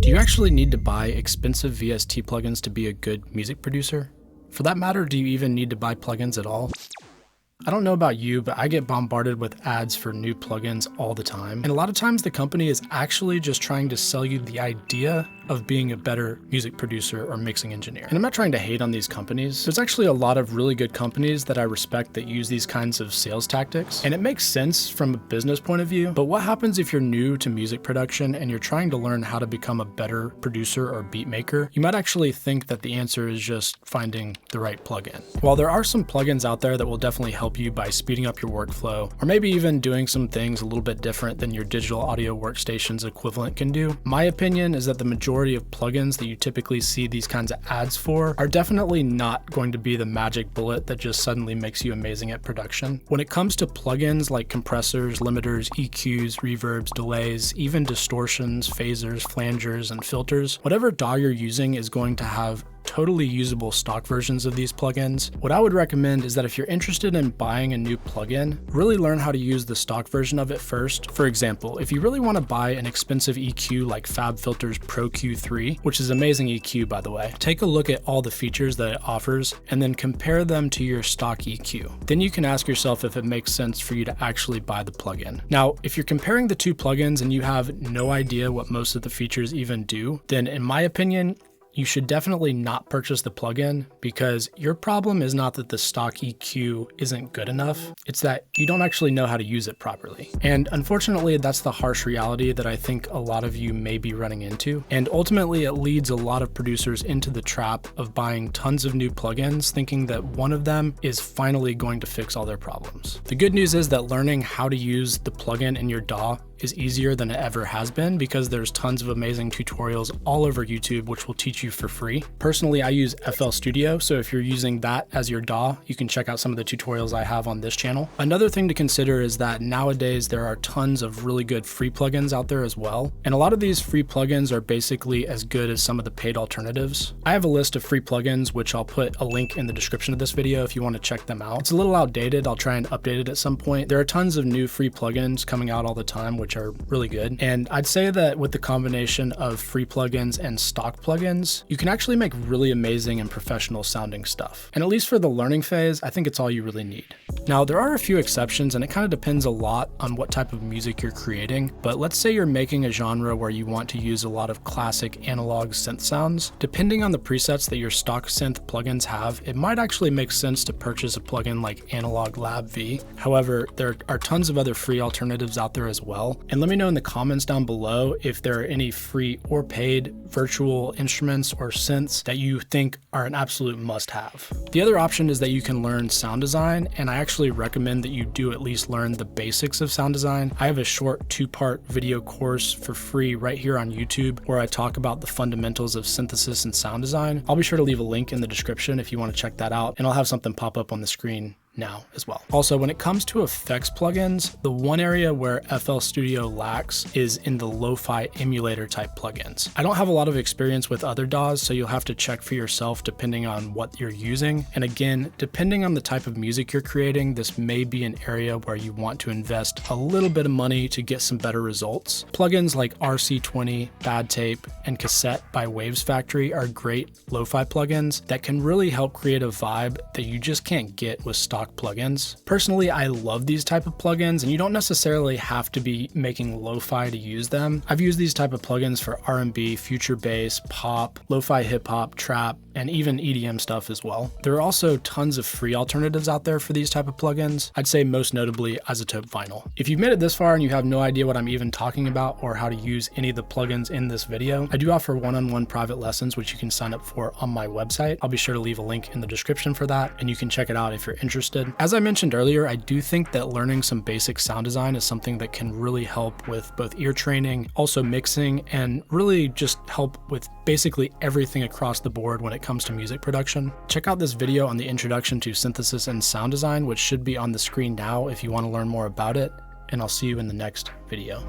Do you actually need to buy expensive VST plugins to be a good music producer? For that matter, do you even need to buy plugins at all? I don't know about you, but I get bombarded with ads for new plugins all the time. And a lot of times the company is actually just trying to sell you the idea of being a better music producer or mixing engineer. And I'm not trying to hate on these companies. There's actually a lot of really good companies that I respect that use these kinds of sales tactics. And it makes sense from a business point of view. But what happens if you're new to music production and you're trying to learn how to become a better producer or beat maker? You might actually think that the answer is just finding the right plugin. While there are some plugins out there that will definitely help you by speeding up your workflow, or maybe even doing some things a little bit different than your digital audio workstation's equivalent can do, my opinion is that the majority of plugins that you typically see these kinds of ads for are definitely not going to be the magic bullet that just suddenly makes you amazing at production. When it comes to plugins like compressors, limiters, EQs, reverbs, delays, even distortions, phasers, flangers, and filters, whatever DAW you're using is going to have totally usable stock versions of these plugins. What I would recommend is that if you're interested in buying a new plugin, really learn how to use the stock version of it first. For example, if you really want to buy an expensive EQ like Fabfilters Pro Q3, which is amazing EQ by the way, take a look at all the features that it offers and then compare them to your stock EQ. Then you can ask yourself if it makes sense for you to actually buy the plugin. Now, if you're comparing the two plugins and you have no idea what most of the features even do, then in my opinion, you should definitely not purchase the plugin, because your problem is not that the stock EQ isn't good enough, it's that you don't actually know how to use it properly. And unfortunately, that's the harsh reality that I think a lot of you may be running into. And ultimately, it leads a lot of producers into the trap of buying tons of new plugins, thinking that one of them is finally going to fix all their problems. The good news is that learning how to use the plugin in your DAW is easier than it ever has been, because there's tons of amazing tutorials all over YouTube which will teach you for free. Personally, I use FL Studio, so if you're using that as your DAW, you can check out some of the tutorials I have on this channel. Another thing to consider is that nowadays there are tons of really good free plugins out there as well, and a lot of these free plugins are basically as good as some of the paid alternatives. I have a list of free plugins which I'll put a link in the description of this video if you want to check them out. It's a little outdated, I'll try and update it at some point. There are tons of new free plugins coming out all the time which are really good. And I'd say that with the combination of free plugins and stock plugins, you can actually make really amazing and professional sounding stuff. And at least for the learning phase, I think it's all you really need. Now, there are a few exceptions, and it kind of depends a lot on what type of music you're creating. But let's say you're making a genre where you want to use a lot of classic analog synth sounds. Depending on the presets that your stock synth plugins have, it might actually make sense to purchase a plugin like Analog Lab V. However, there are tons of other free alternatives out there as well. And let me know in the comments down below if there are any free or paid virtual instruments or synths that you think are an absolute must-have. The other option is that you can learn sound design, and I actually recommend that you do at least learn the basics of sound design. I have a short 2-part video course for free right here on YouTube where I talk about the fundamentals of synthesis and sound design. I'll be sure to leave a link in the description if you want to check that out, and I'll have something pop up on the screen now as well. Also, when it comes to effects plugins, the one area where FL Studio lacks is in the lo-fi emulator type plugins. I don't have a lot of experience with other DAWs, so you'll have to check for yourself depending on what you're using. And again, depending on the type of music you're creating, this may be an area where you want to invest a little bit of money to get some better results. Plugins like RC20, Bad Tape, and Cassette by Waves Factory are great lo-fi plugins that can really help create a vibe that you just can't get with stock plugins. Personally, I love these type of plugins, and you don't necessarily have to be making lo-fi to use them. I've used these type of plugins for R&B, future bass, pop, lo-fi hip hop, trap, and even EDM stuff as well. There are also tons of free alternatives out there for these type of plugins. I'd say most notably Isotope Vinyl. If you've made it this far and you have no idea what I'm even talking about or how to use any of the plugins in this video, I do offer one-on-one private lessons which you can sign up for on my website. I'll be sure to leave a link in the description for that, and you can check it out if you're interested. As I mentioned earlier, I do think that learning some basic sound design is something that can really help with both ear training, also mixing, and really just help with basically everything across the board when it comes to music production. Check out this video on the introduction to synthesis and sound design, which should be on the screen now if you want to learn more about it, and I'll see you in the next video.